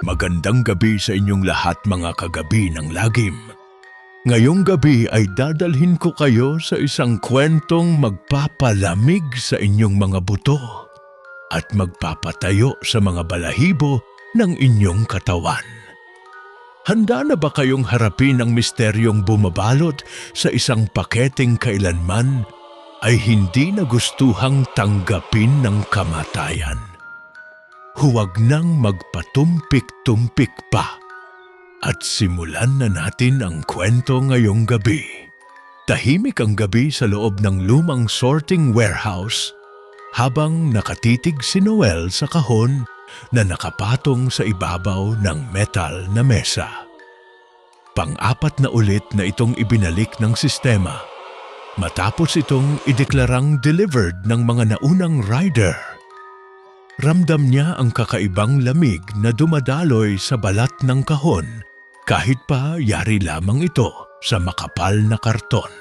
Magandang gabi sa inyong lahat mga kagabi ng lagim. Ngayong gabi ay dadalhin ko kayo sa isang kwentong magpapalamig sa inyong mga buto at magpapatayo sa mga balahibo ng inyong katawan. Handa na ba kayong harapin ang misteryong bumabalot sa isang paketeng kailanman ay hindi nagustuhang tanggapin ng kamatayan? Huwag nang magpatumpik-tumpik pa at simulan na natin ang kwento ngayong gabi. Tahimik ang gabi sa loob ng lumang sorting warehouse habang nakatitig si Noel sa kahon na nakapatong sa ibabaw ng metal na mesa. Pang-apat na ulit na itong ibinalik ng sistema matapos itong ideklarang delivered ng mga naunang rider. Ramdam niya ang kakaibang lamig na dumadaloy sa balat ng kahon kahit pa yari lamang ito sa makapal na karton.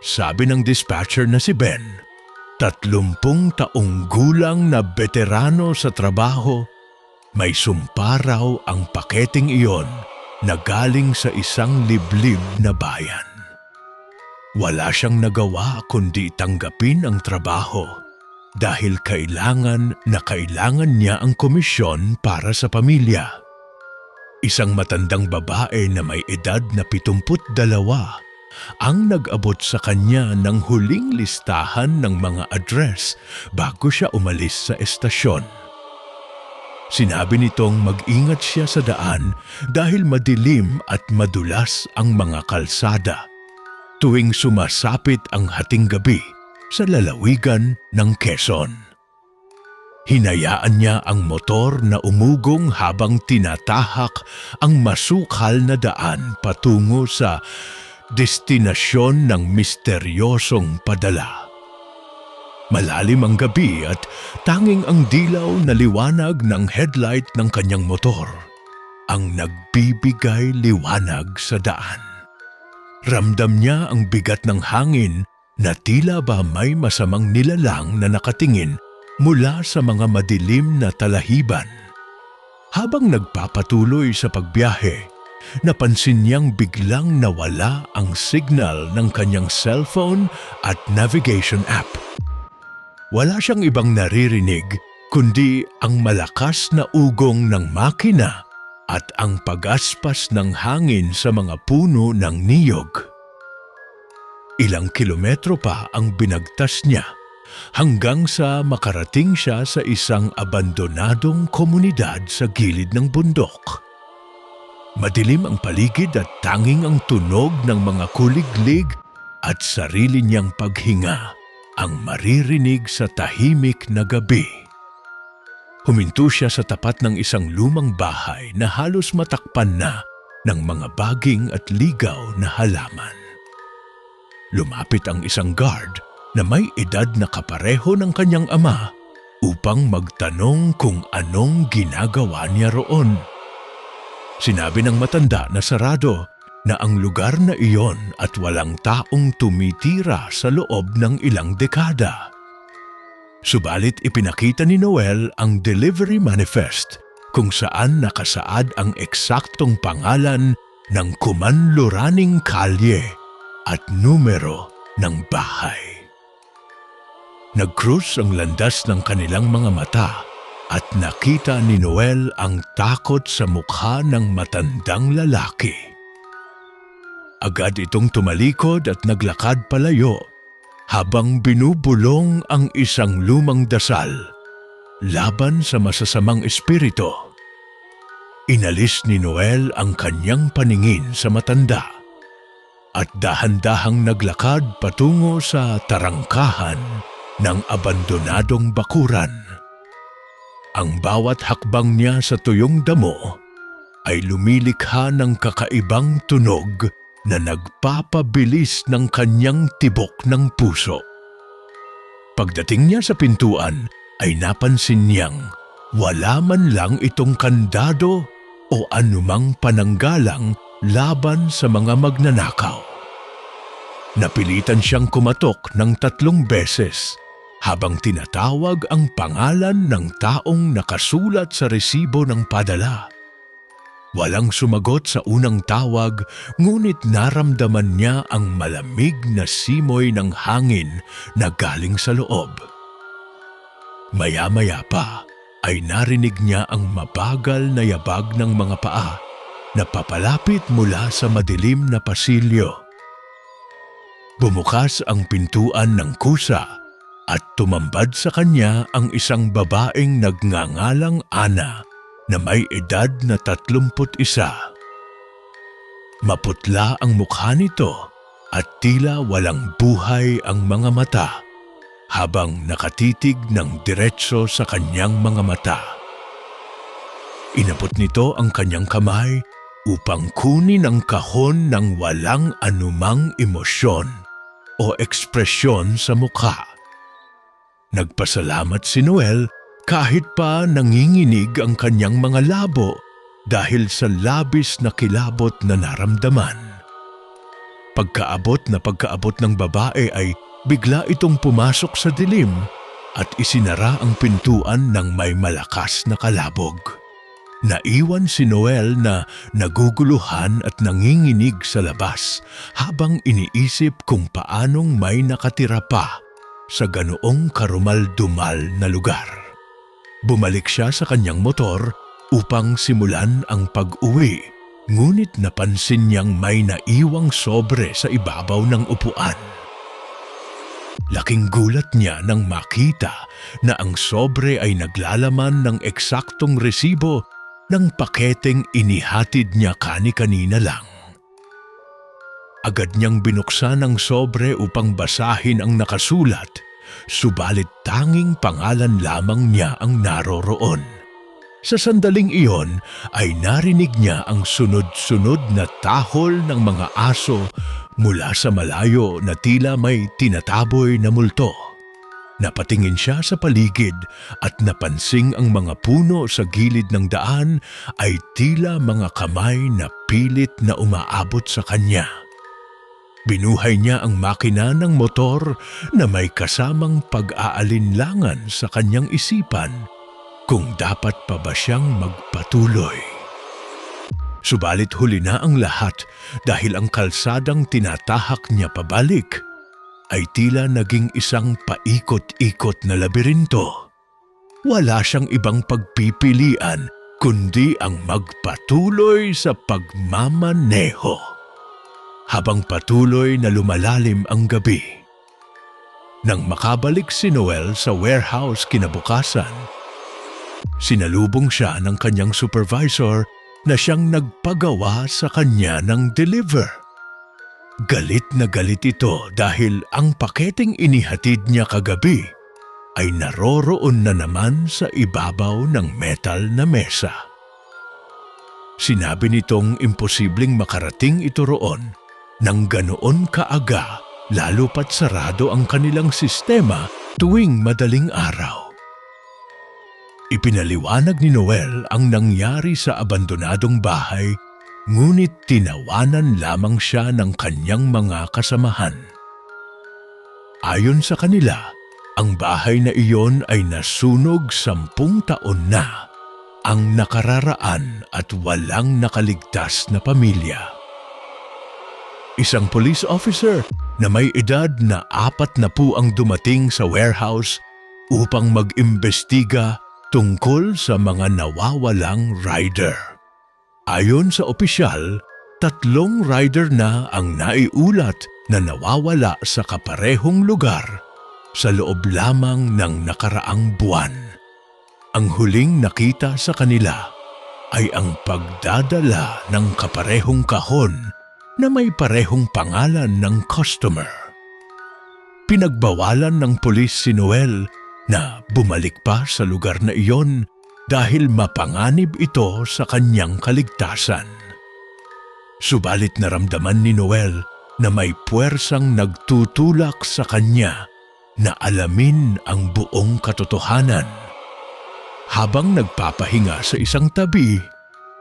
Sabi ng dispatcher na si Ben, 30 taong gulang na veterano sa trabaho, may sumpa raw ang paketeng iyon na galing sa isang liblib na bayan. Wala siyang nagawa kundi tanggapin ang trabaho dahil kailangan niya ang komisyon para sa pamilya. Isang matandang babae na may edad na 72 ang nag-abot sa kanya ng huling listahan ng mga address bago siya umalis sa estasyon. Sinabi nitong mag-ingat siya sa daan dahil madilim at madulas ang mga kalsada tuwing sumasapit ang hating gabi sa lalawigan ng Quezon. Hinayaan niya ang motor na umugong habang tinatahak ang masukal na daan patungo sa destinasyon ng misteryosong padala. Malalim ang gabi at tanging ang dilaw na liwanag ng headlight ng kanyang motor ang nagbibigay liwanag sa daan. Ramdam niya ang bigat ng hangin na tila ba may masamang nilalang na nakatingin mula sa mga madilim na talahiban. Habang nagpapatuloy sa pagbiyahe, napansin niyang biglang nawala ang signal ng kanyang cellphone at navigation app. Wala siyang ibang naririnig kundi ang malakas na ugong ng makina at ang pagaspas ng hangin sa mga puno ng niyog. Ilang kilometro pa ang binagtas niya hanggang sa makarating siya sa isang abandonadong komunidad sa gilid ng bundok. Madilim ang paligid at tanging ang tunog ng mga kuliglig at sarili niyang paghinga ang maririnig sa tahimik na gabi. Huminto siya sa tapat ng isang lumang bahay na halos matakpan na ng mga baging at ligaw na halaman. Lumapit ang isang guard na may edad na kapareho ng kanyang ama upang magtanong kung anong ginagawa niya roon. Sinabi ng matanda na sarado na ang lugar na iyon at walang taong tumitira sa loob ng ilang dekada. Subalit ipinakita ni Noel ang delivery manifest kung saan nakasaad ang eksaktong pangalan ng kumanluraning kalye at numero ng bahay. Nag-cruise ang landas ng kanilang mga mata at nakita ni Noel ang takot sa mukha ng matandang lalaki. Agad itong tumalikod at naglakad palayo habang binubulong ang isang lumang dasal laban sa masasamang espiritu. Inalis ni Noel ang kanyang paningin sa matanda at dahan-dahang naglakad patungo sa tarangkahan ng abandonadong bakuran. Ang bawat hakbang niya sa tuyong damo ay lumilikha ng kakaibang tunog na nagpapabilis ng kanyang tibok ng puso. Pagdating niya sa pintuan ay napansin niyang wala man lang itong kandado o anumang pananggalang laban sa mga magnanakaw. Napilitan siyang kumatok ng 3 beses habang tinatawag ang pangalan ng taong nakasulat sa resibo ng padala. Walang sumagot sa unang tawag, ngunit naramdaman niya ang malamig na simoy ng hangin na galing sa loob. Maya-maya pa ay narinig niya ang mabagal na yabag ng mga paa na papalapit mula sa madilim na pasilyo. Bumukas ang pintuan ng kusa at tumambad sa kanya ang isang babaeng nagngangalang Ana na may edad na 31. Maputla ang mukha nito at tila walang buhay ang mga mata habang nakatitig ng diretso sa kanyang mga mata. Inabot nito ang kanyang kamay upang kunin ang kahon ng walang anumang emosyon o ekspresyon sa mukha. Nagpasalamat si Noel kahit pa nanginginig ang kanyang mga labo dahil sa labis na kilabot na naramdaman. Pagkaabot ng babae ay bigla itong pumasok sa dilim at isinara ang pintuan ng may malakas na kalabog. Naiwan si Noel na naguguluhan at nanginginig sa labas habang iniisip kung paanong may nakatira pa sa ganoong karumal-dumal na lugar. Bumalik siya sa kanyang motor upang simulan ang pag-uwi, ngunit napansin niyang may naiwang sobre sa ibabaw ng upuan. Laking gulat niya nang makita na ang sobre ay naglalaman ng eksaktong resibo ng paketeng inihatid niya kani-kanina lang. Agad niyang binuksan ang sobre upang basahin ang nakasulat, subalit tanging pangalan lamang niya ang naroroon. Sa sandaling iyon ay narinig niya ang sunod-sunod na tahol ng mga aso mula sa malayo na tila may tinataboy na multo. Napatingin siya sa paligid at napansing ang mga puno sa gilid ng daan ay tila mga kamay na pilit na umaabot sa kanya. Binuhay niya ang makina ng motor na may kasamang pag-aalinlangan sa kanyang isipan kung dapat pa ba siyang magpatuloy. Subalit huli na ang lahat dahil ang kalsadang tinatahak niya pabalik ay tila naging isang paikot-ikot na labirinto. Wala siyang ibang pagpipilian kundi ang magpatuloy sa pagmamaneho. Habang patuloy na lumalalim ang gabi. Nang makabalik si Noel sa warehouse kinabukasan, sinalubong siya ng kanyang supervisor na siyang nagpagawa sa kanya ng deliver. Galit na galit ito dahil ang paketeng inihatid niya kagabi ay naroroon na naman sa ibabaw ng metal na mesa. Sinabi nitong imposibleng makarating ito roon nang ganoon kaaga, lalo pat sarado ang kanilang sistema tuwing madaling araw. Ipinaliwanag ni Noel ang nangyari sa abandonadong bahay, ngunit tinawanan lamang siya ng kanyang mga kasamahan. Ayon sa kanila, ang bahay na iyon ay nasunog 10 taon na ang nakararaan at walang nakaligtas na pamilya. Isang police officer na may edad na 40 ang dumating sa warehouse upang mag-imbestiga tungkol sa mga nawawalang rider. Ayon sa opisyal, 3 rider na ang naiulat na nawawala sa kaparehong lugar sa loob lamang ng nakaraang buwan. Ang huling nakita sa kanila ay ang pagdadala ng kaparehong kahon na may parehong pangalan ng customer. Pinagbawalan ng pulis si Noel na bumalik pa sa lugar na iyon dahil mapanganib ito sa kanyang kaligtasan. Subalit naramdaman ni Noel na may puwersang nagtutulak sa kanya na alamin ang buong katotohanan. Habang nagpapahinga sa isang tabi,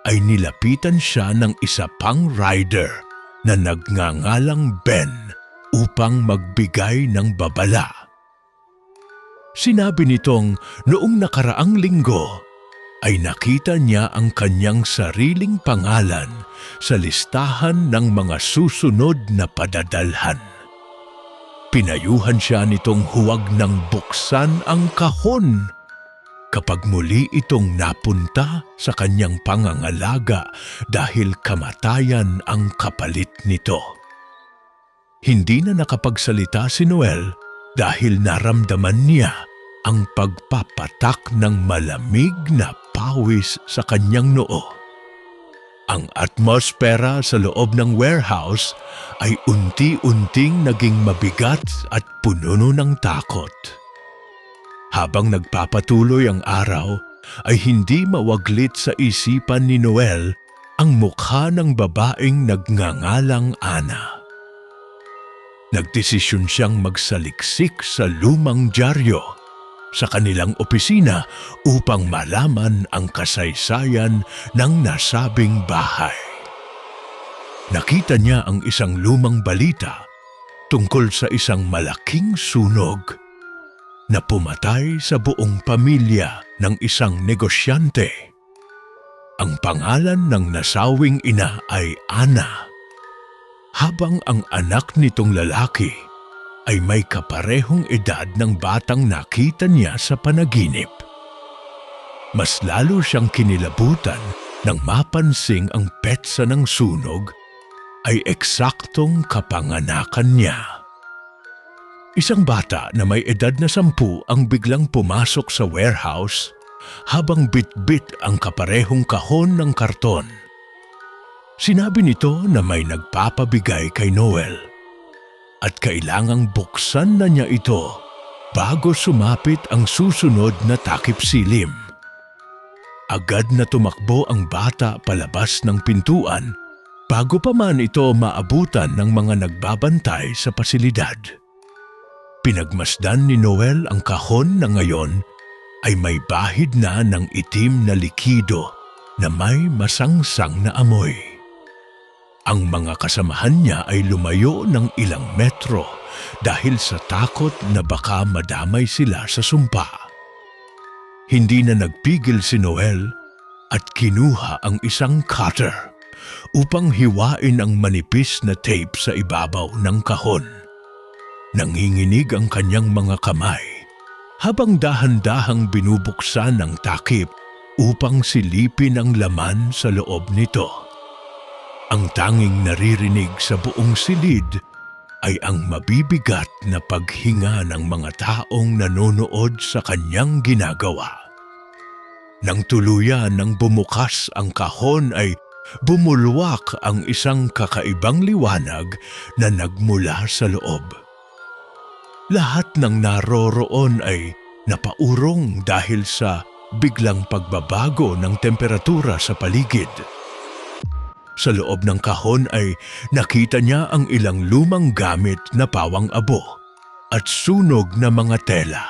ay nilapitan siya ng isa pang rider na nagngangalang Ben upang magbigay ng babala. Sinabi nitong noong nakaraang linggo ay nakita niya ang kanyang sariling pangalan sa listahan ng mga susunod na padadalhan. Pinayuhan siya nitong huwag nang buksan ang kahon kapag muli itong napunta sa kanyang pangangalaga dahil kamatayan ang kapalit nito. Hindi na nakapagsalita si Noel dahil naramdaman niya ang pagpapatak ng malamig na pawis sa kanyang noo. Ang atmosfera sa loob ng warehouse ay unti-unting naging mabigat at puno ng takot. Habang nagpapatuloy ang araw, ay hindi mawaglit sa isipan ni Noel ang mukha ng babaeng nagngangalang Ana. Nagdesisyon siyang magsaliksik sa lumang dyaryo sa kanilang opisina upang malaman ang kasaysayan ng nasabing bahay. Nakita niya ang isang lumang balita tungkol sa isang malaking sunog na pumatay sa buong pamilya ng isang negosyante. Ang pangalan ng nasawing ina ay Ana, habang ang anak nitong lalaki ay may kaparehong edad ng batang nakita niya sa panaginip. Mas lalo siyang kinilabutan nang mapansing ang petsa ng sunog ay eksaktong kapanganakan niya. Isang bata na may edad na 10 ang biglang pumasok sa warehouse habang bitbit ang kaparehong kahon ng karton. Sinabi nito na may nagpapabigay kay Noel at kailangang buksan na niya ito bago sumapit ang susunod na takip silim. Agad na tumakbo ang bata palabas ng pintuan bago pa man ito maabutan ng mga nagbabantay sa pasilidad. Pinagmasdan ni Noel ang kahon na ngayon ay may bahid na ng itim na likido na may masangsang na amoy. Ang mga kasamahan niya ay lumayo ng ilang metro dahil sa takot na baka madamay sila sa sumpa. Hindi na nagpigil si Noel at kinuha ang isang cutter upang hiwain ang manipis na tape sa ibabaw ng kahon. Nanginginig ang kanyang mga kamay habang dahan-dahang binubuksan ang takip upang silipin ang laman sa loob nito. Ang tanging naririnig sa buong silid ay ang mabibigat na paghinga ng mga taong nanonood sa kanyang ginagawa. Nang tuluyan ng bumukas ang kahon ay bumulwak ang isang kakaibang liwanag na nagmula sa loob. Lahat ng naroroon ay napaurong dahil sa biglang pagbabago ng temperatura sa paligid. Sa loob ng kahon ay nakita niya ang ilang lumang gamit na pawang abo at sunog na mga tela.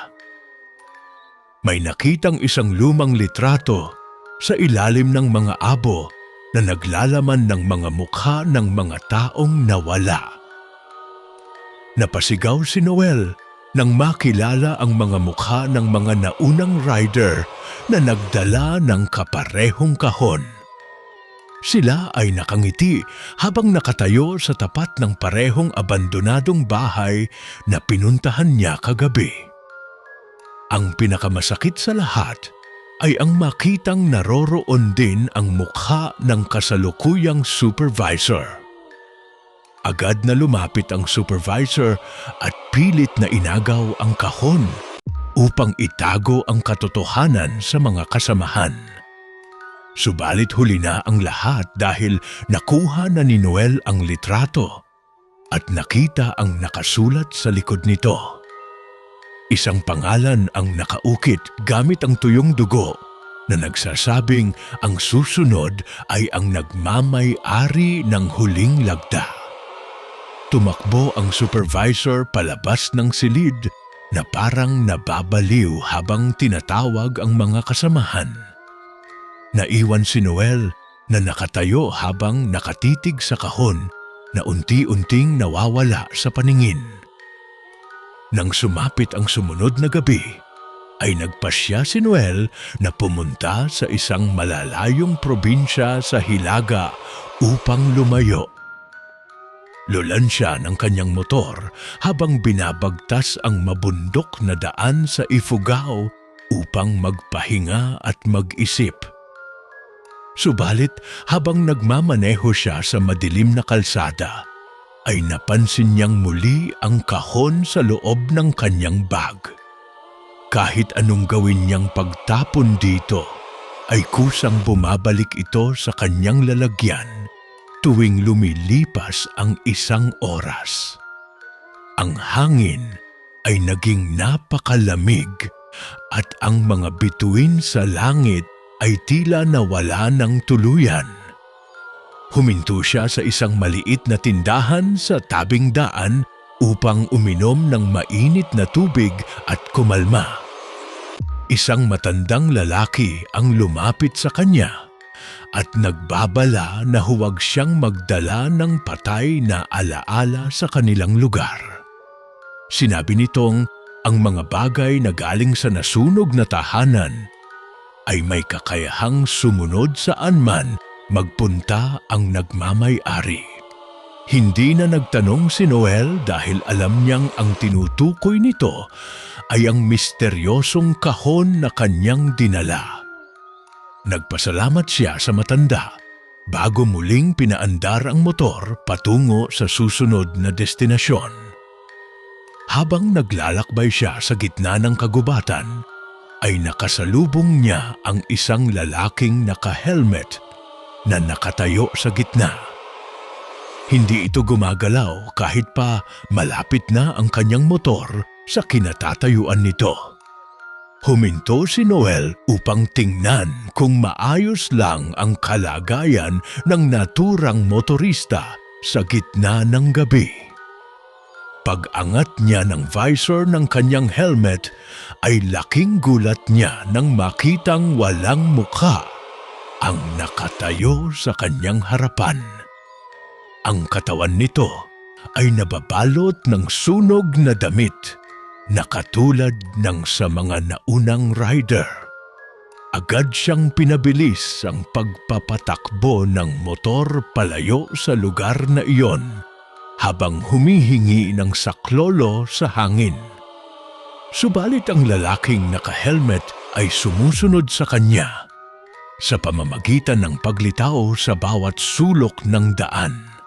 May nakitang isang lumang litrato sa ilalim ng mga abo na naglalaman ng mga mukha ng mga taong nawala. Napasigaw si Noel nang makilala ang mga mukha ng mga naunang rider na nagdala ng kaparehong kahon. Sila ay nakangiti habang nakatayo sa tapat ng parehong abandonadong bahay na pinuntahan niya kagabi. Ang pinakamasakit sa lahat ay ang makitang naroroon din ang mukha ng kasalukuyang supervisor. Agad na lumapit ang supervisor at pilit na inagaw ang kahon upang itago ang katotohanan sa mga kasamahan. Subalit huli na ang lahat dahil nakuha na ni Noel ang litrato at nakita ang nakasulat sa likod nito. Isang pangalan ang nakaukit gamit ang tuyong dugo na nagsasabing ang susunod ay ang nagmamay-ari ng huling lagda. Tumakbo ang supervisor palabas ng silid na parang nababaliw habang tinatawag ang mga kasamahan. Naiwan si Noel na nakatayo habang nakatitig sa kahon na unti-unting nawawala sa paningin. Nang sumapit ang sumunod na gabi, ay nagpasya si Noel na pumunta sa isang malalayong probinsya sa Hilaga upang lumayo. Lulan siya ng kanyang motor habang binabagtas ang mabundok na daan sa Ifugao upang magpahinga at mag-isip. Subalit habang nagmamaneho siya sa madilim na kalsada, ay napansin niyang muli ang kahon sa loob ng kanyang bag. Kahit anong gawin niyang pagtapon dito, ay kusang bumabalik ito sa kanyang lalagyan tuwing lumilipas ang isang oras. Ang hangin ay naging napakalamig at ang mga bituin sa langit ay tila nawala ng tuluyan. Huminto siya sa isang maliit na tindahan sa tabing daan upang uminom ng mainit na tubig at kumalma. Isang matandang lalaki ang lumapit sa kanya at nagbabala na huwag siyang magdala ng patay na alaala sa kanilang lugar. Sinabi nitong ang mga bagay na galing sa nasunog na tahanan ay may kakayahang sumunod saan man magpunta ang nagmamay-ari. Hindi na nagtanong si Noel dahil alam niyang ang tinutukoy nito ay ang misteryosong kahon na kanyang dinala. Nagpasalamat siya sa matanda bago muling pinaandar ang motor patungo sa susunod na destinasyon. Habang naglalakbay siya sa gitna ng kagubatan, ay nakasalubong niya ang isang lalaking naka-helmet na nakatayo sa gitna. Hindi ito gumagalaw kahit pa malapit na ang kanyang motor sa kinatatayuan nito. Huminto si Noel upang tingnan kung maayos lang ang kalagayan ng naturang motorista sa gitna ng gabi. Pag-angat niya ng visor ng kanyang helmet ay laking gulat niya nang makitang walang mukha ang nakatayo sa kanyang harapan. Ang katawan nito ay nababalot ng sunog na damit na katulad ng sa mga naunang rider. Agad siyang pinabilis ang pagpapatakbo ng motor palayo sa lugar na iyon habang humihingi ng saklolo sa hangin. Subalit ang lalaking naka-helmet ay sumusunod sa kanya sa pamamagitan ng paglitaw sa bawat sulok ng daan.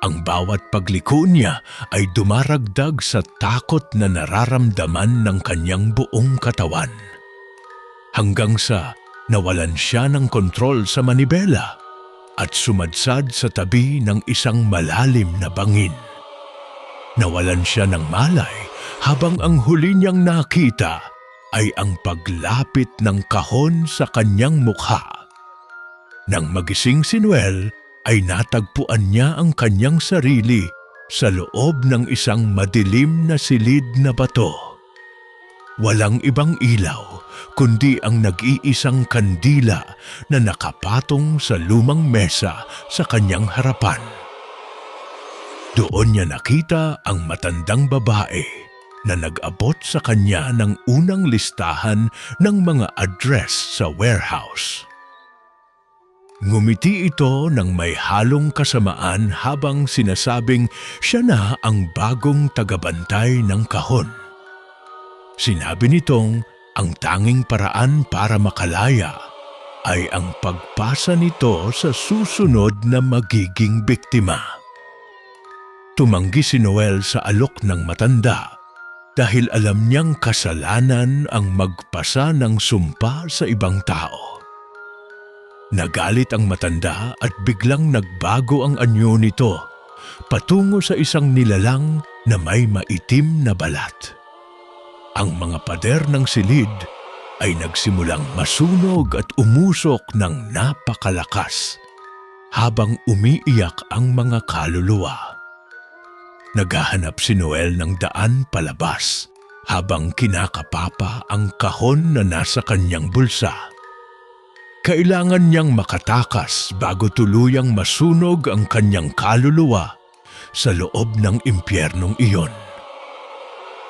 Ang bawat pagliko niya ay dumaragdag sa takot na nararamdaman ng kanyang buong katawan. Hanggang sa nawalan siya ng kontrol sa manibela at sumadsad sa tabi ng isang malalim na bangin. Nawalan siya ng malay habang ang huli niyang nakita ay ang paglapit ng kahon sa kanyang mukha. Nang magising si Noel, ay natagpuan niya ang kanyang sarili sa loob ng isang madilim na silid na bato. Walang ibang ilaw kundi ang nag-iisang kandila na nakapatong sa lumang mesa sa kanyang harapan. Doon niya nakita ang matandang babae na nag-abot sa kanya ng unang listahan ng mga address sa warehouse. Ngumiti ito ng may halong kasamaan habang sinasabing siya na ang bagong tagabantay ng kahon. Sinabi nitong ang tanging paraan para makalaya ay ang pagpasa nito sa susunod na magiging biktima. Tumanggi si Noel sa alok ng matanda dahil alam niyang kasalanan ang magpasa ng sumpa sa ibang tao. Nagalit ang matanda at biglang nagbago ang anyo nito patungo sa isang nilalang na may maitim na balat. Ang mga pader ng silid ay nagsimulang masunog at umusok ng napakalakas habang umiiyak ang mga kaluluwa. Naghahanap si Noel ng daan palabas habang kinakapapa ang kahon na nasa kanyang bulsa. Kailangan niyang makatakas bago tuluyang masunog ang kanyang kaluluwa sa loob ng impyernong iyon.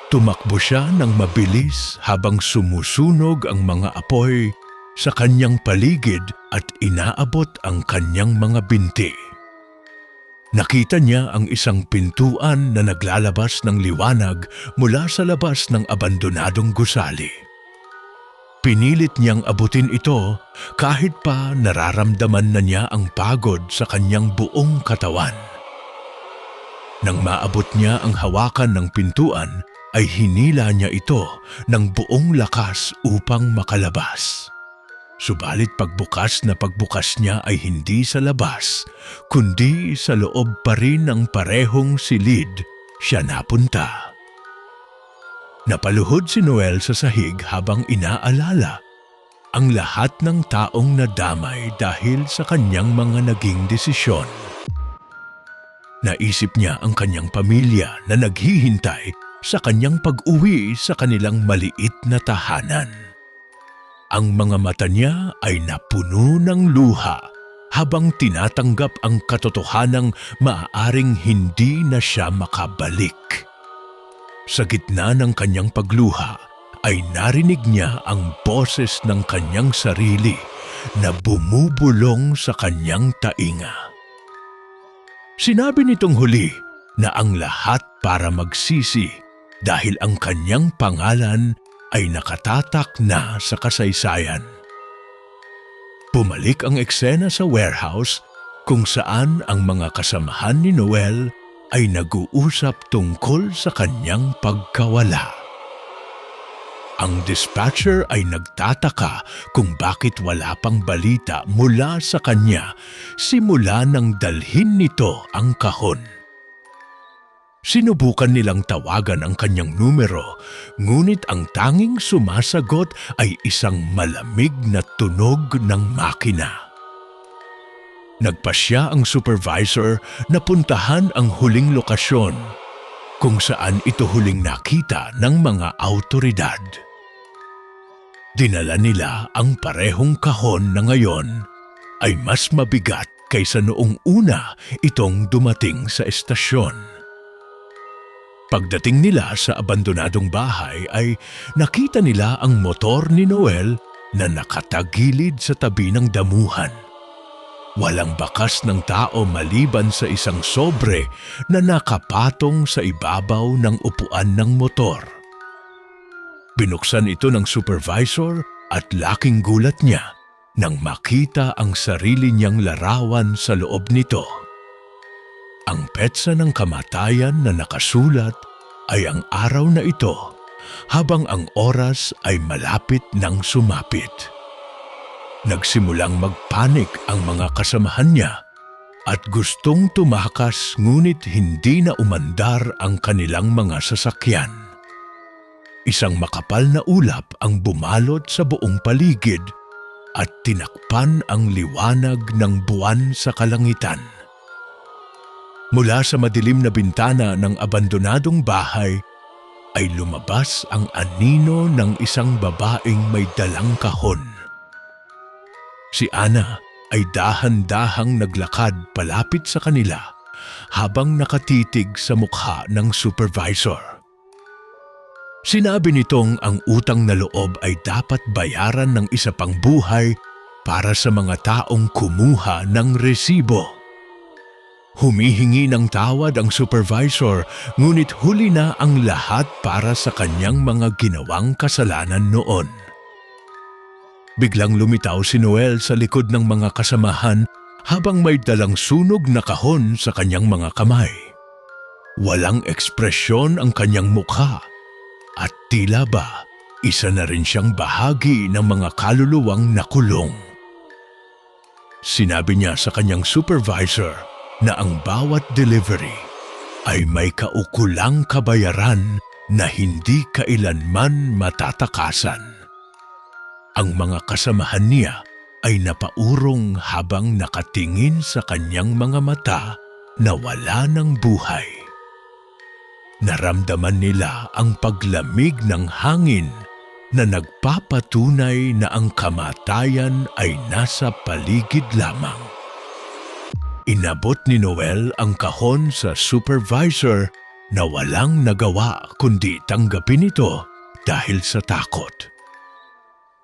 Tumakbo siya ng mabilis habang sumusunog ang mga apoy sa kanyang paligid at inaabot ang kanyang mga binti. Nakita niya ang isang pintuan na naglalabas ng liwanag mula sa labas ng abandonadong gusali. Pinilit niyang abutin ito kahit pa nararamdaman na niya ang pagod sa kanyang buong katawan. Nang maabot niya ang hawakan ng pintuan, ay hinila niya ito ng buong lakas upang makalabas. Subalit pagbukas niya ay hindi sa labas, kundi sa loob pa rin ng parehong silid siya napunta. Napaluhod si Noel sa sahig habang inaalala ang lahat ng taong nadamay dahil sa kanyang mga naging desisyon. Naisip niya ang kanyang pamilya na naghihintay sa kanyang pag-uwi sa kanilang maliit na tahanan. Ang mga mata niya ay napuno ng luha habang tinatanggap ang katotohanang maaaring hindi na siya makabalik. Sa gitna ng kanyang pagluha ay narinig niya ang boses ng kanyang sarili na bumubulong sa kanyang tainga. Sinabi nitong huli na ang lahat para magsisi dahil ang kanyang pangalan ay nakatatak na sa kasaysayan. Bumalik ang eksena sa warehouse kung saan ang mga kasamahan ni Noel ay nag-uusap tungkol sa kanyang pagkawala. Ang dispatcher ay nagtataka kung bakit wala pang balita mula sa kanya simula nang dalhin nito ang kahon. Sinubukan nilang tawagan ang kanyang numero, ngunit ang tanging sumasagot ay isang malamig na tunog ng makina. Nagpasya ang supervisor na puntahan ang huling lokasyon, kung saan ito huling nakita ng mga awtoridad. Dinala nila ang parehong kahon na ngayon ay mas mabigat kaysa noong una itong dumating sa estasyon. Pagdating nila sa abandonadong bahay ay nakita nila ang motor ni Noel na nakatagilid sa tabi ng damuhan. Walang bakas ng tao maliban sa isang sobre na nakapatong sa ibabaw ng upuan ng motor. Binuksan ito ng supervisor at laking gulat niya nang makita ang sarili niyang larawan sa loob nito. Ang petsa ng kamatayan na nakasulat ay ang araw na ito habang ang oras ay malapit nang sumapit. Nagsimulang magpanik ang mga kasamahan niya at gustong tumakas ngunit hindi na umandar ang kanilang mga sasakyan. Isang makapal na ulap ang bumalot sa buong paligid at tinakpan ang liwanag ng buwan sa kalangitan. Mula sa madilim na bintana ng abandonadong bahay ay lumabas ang anino ng isang babaeng may dalang kahon. Si Ana ay dahan-dahang naglakad palapit sa kanila habang nakatitig sa mukha ng supervisor. Sinabi nitong ang utang na loob ay dapat bayaran ng isa pang buhay para sa mga taong kumuha ng resibo. Humihingi ng tawad ang supervisor, ngunit huli na ang lahat para sa kanyang mga ginawang kasalanan noon. Biglang lumitaw si Noel sa likod ng mga kasamahan habang may dalang sunog na kahon sa kanyang mga kamay. Walang ekspresyon ang kanyang mukha at tila ba isa na rin siyang bahagi ng mga kaluluwang nakulong. Sinabi niya sa kanyang supervisor na ang bawat delivery ay may kaukulang kabayaran na hindi kailanman matatakasan. Ang mga kasamahan niya ay napaurong habang nakatingin sa kanyang mga mata na wala ng buhay. Naramdaman nila ang paglamig ng hangin na nagpapatunay na ang kamatayan ay nasa paligid lamang. Inabot ni Noel ang kahon sa supervisor na walang nagawa kundi tanggapin ito dahil sa takot.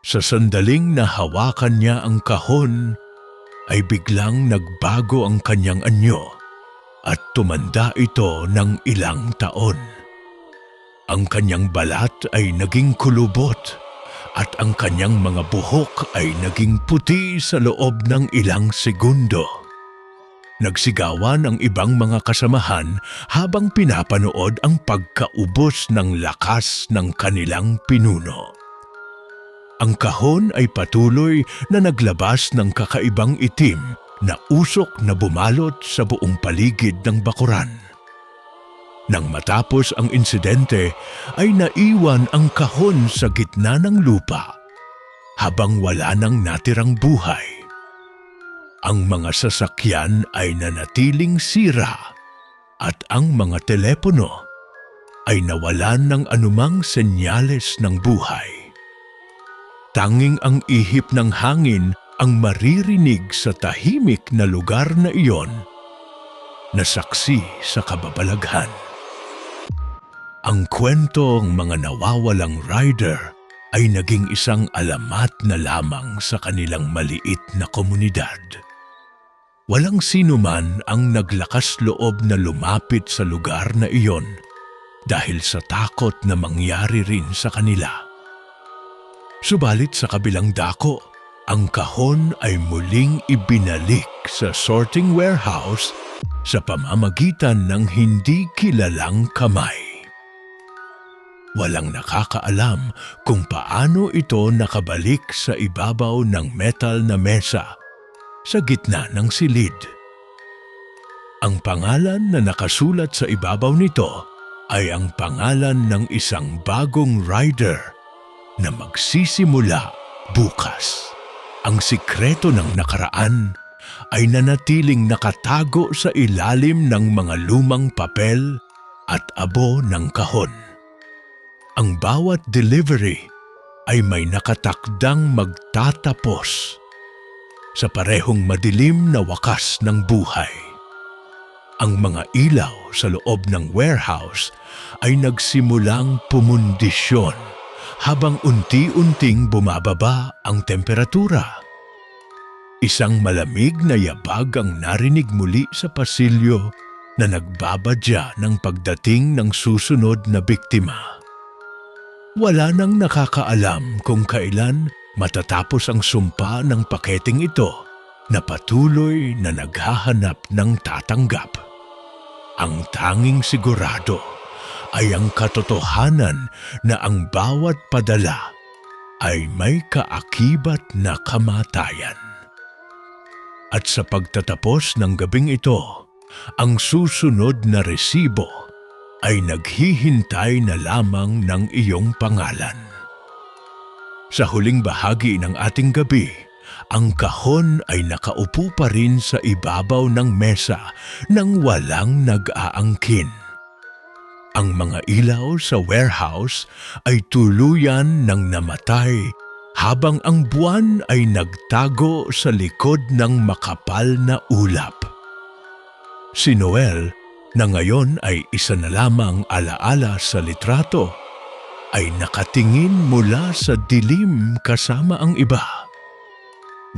Sa sandaling nahawakan niya ang kahon, ay biglang nagbago ang kanyang anyo at tumanda ito ng ilang taon. Ang kanyang balat ay naging kulubot at ang kanyang mga buhok ay naging puti sa loob ng ilang segundo. Nagsigawan ang ibang mga kasamahan habang pinapanood ang pagkaubos ng lakas ng kanilang pinuno. Ang kahon ay patuloy na naglabas ng kakaibang itim na usok na bumalot sa buong paligid ng bakuran. Nang matapos ang insidente ay naiwan ang kahon sa gitna ng lupa habang wala nang natirang buhay. Ang mga sasakyan ay nanatiling sira at ang mga telepono ay nawalan ng anumang senyales ng buhay. Tanging ang ihip ng hangin ang maririnig sa tahimik na lugar na iyon na saksi sa kababalaghan. Ang kwentong mga nawawalang rider ay naging isang alamat na lamang sa kanilang maliit na komunidad. Walang sino man ang naglakas loob na lumapit sa lugar na iyon dahil sa takot na mangyari rin sa kanila. Subalit sa kabilang dako, ang kahon ay muling ibinalik sa sorting warehouse sa pamamagitan ng hindi kilalang kamay. Walang nakakaalam kung paano ito nakabalik sa ibabaw ng metal na mesa sa gitna ng silid. Ang pangalan na nakasulat sa ibabaw nito ay ang pangalan ng isang bagong rider na magsisimula bukas. Ang sikreto ng nakaraan ay nanatiling nakatago sa ilalim ng mga lumang papel at abo ng kahon. Ang bawat delivery ay may nakatakdang magtatapos sa parehong madilim na wakas ng buhay. Ang mga ilaw sa loob ng warehouse ay nagsimulang pumundisyon habang unti-unting bumababa ang temperatura. Isang malamig na yabag ang narinig muli sa pasilyo na nagbabadya ng pagdating ng susunod na biktima. Wala nang nakakaalam kung kailan matatapos ang sumpa ng paketeng ito na patuloy na naghahanap ng tatanggap. Ang tanging sigurado ay ang katotohanan na ang bawat padala ay may kaakibat na kamatayan. At sa pagtatapos ng gabing ito, ang susunod na resibo ay naghihintay na lamang ng iyong pangalan. Sa huling bahagi ng ating gabi, ang kahon ay nakaupo pa rin sa ibabaw ng mesa nang walang nag-aangkin. Ang mga ilaw sa warehouse ay tuluyan ng namatay habang ang buwan ay nagtago sa likod ng makapal na ulap. Si Noel, na ngayon ay isa na lamang alaala sa litrato, ay nakatingin mula sa dilim kasama ang iba.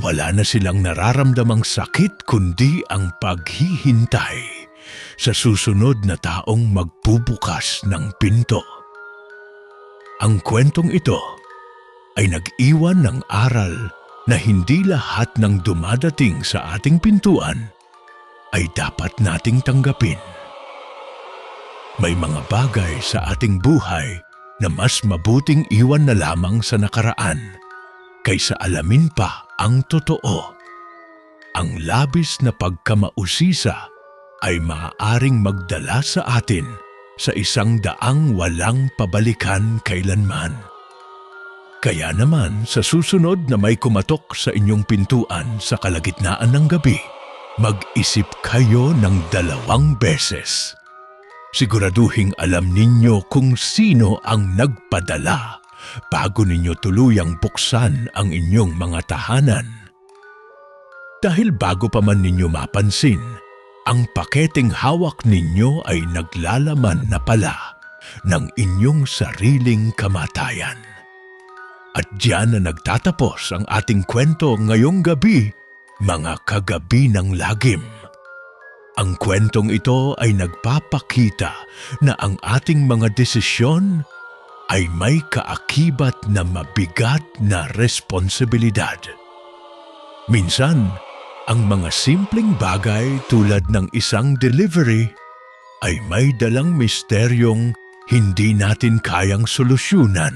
Wala na silang nararamdamang sakit kundi ang paghihintay sa susunod na taong magbubukas ng pinto. Ang kwentong ito ay nag-iwan ng aral na hindi lahat ng dumadating sa ating pintuan ay dapat nating tanggapin. May mga bagay sa ating buhay na mas mabuting iwan na lamang sa nakaraan kaysa alamin pa ang totoo. Ang labis na pagkamausisa ay maaaring magdala sa atin sa isang daang walang pabalikan kailanman. Kaya naman sa susunod na may kumatok sa inyong pintuan sa kalagitnaan ng gabi, mag-isip kayo ng 2 beses. Siguraduhing alam ninyo kung sino ang nagpadala bago ninyo tuluyang buksan ang inyong mga tahanan. Dahil bago pa man ninyo mapansin, ang paketeng hawak ninyo ay naglalaman na pala ng inyong sariling kamatayan. At diyan na nagtatapos ang ating kwento ngayong gabi, mga kagabi ng lagim. Ang kwentong ito ay nagpapakita na ang ating mga desisyon ay may kaakibat na mabigat na responsibilidad. Minsan, ang mga simpleng bagay tulad ng isang delivery ay may dalang misteryong hindi natin kayang solusyonan.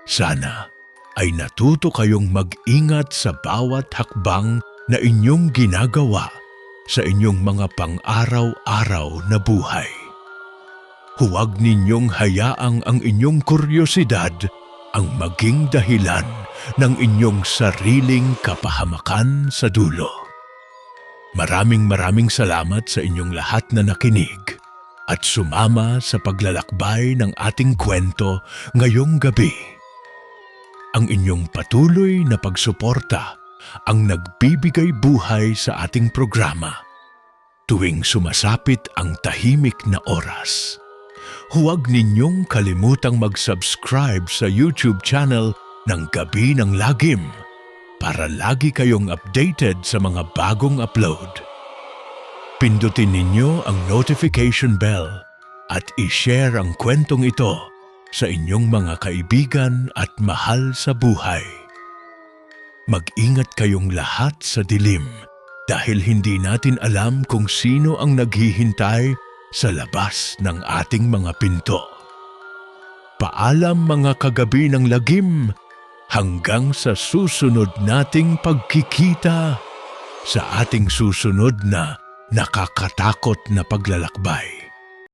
Sana ay natuto kayong mag-ingat sa bawat hakbang na inyong ginagawa sa inyong mga pang-araw-araw na buhay. Huwag ninyong hayaang ang inyong kuryosidad ang maging dahilan ng inyong sariling kapahamakan sa dulo. Maraming salamat sa inyong lahat na nakinig at sumama sa paglalakbay ng ating kwento ngayong gabi. Ang inyong patuloy na pagsuporta ang nagbibigay buhay sa ating programa tuwing sumasapit ang tahimik na oras. Huwag ninyong kalimutang mag-subscribe sa YouTube channel ng Gabi ng Lagim para lagi kayong updated sa mga bagong upload. Pindutin ninyo ang notification bell at i-share ang kwentong ito sa inyong mga kaibigan at mahal sa buhay. Mag-ingat kayong lahat sa dilim dahil hindi natin alam kung sino ang naghihintay sa labas ng ating mga pinto. Paalam mga kagabi ng lagim, hanggang sa susunod nating pagkikita sa ating susunod na nakakatakot na paglalakbay.